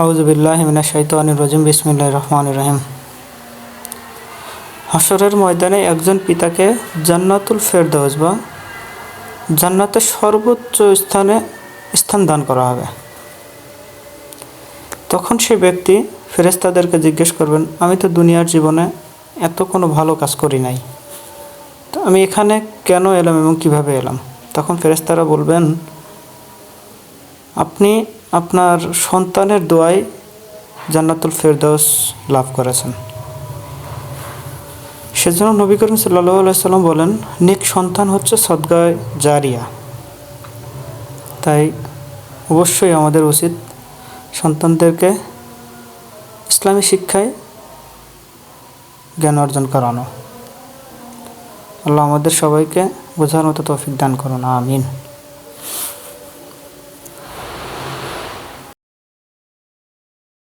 আউযু বিল্লাহি মিনাশ শাইতানির রাজিম বিসমিল্লাহির রহমানির রহিম। হাশরের ময়দানে একজন পিতাকে জান্নাতুল ফেরদাউস বা জান্নাতের সর্বোচ্চ স্থান দান করা হবে। তখন সে ব্যক্তি ফেরেশতাদেরকে জিজ্ঞেস করবেন, আমি তো দুনিয়ার জীবনে এত কোনো ভালো কাজ করি নাই, তো আমি এখানে কেন এলাম এবং কিভাবে এলাম? তখন ফেরেশতারা বলবেন, আপনি আপনার সন্তানের দোয়ায় জান্নাতুল ফেরদাউস লাভ করেছেন। সেজন্য নবী করিম সাল্লাল্লাহু আলাইহি সাল্লাম বলেন, নেক সন্তান হচ্ছে সদকায়ে জারিয়া। তাই অবশ্যই আমাদের উচিত সন্তানদেরকে ইসলামী শিক্ষায় জ্ঞান অর্জন করানো। আল্লাহ আমাদের সবাইকে বোঝার মতো তৌফিক দান করুন, আমিন।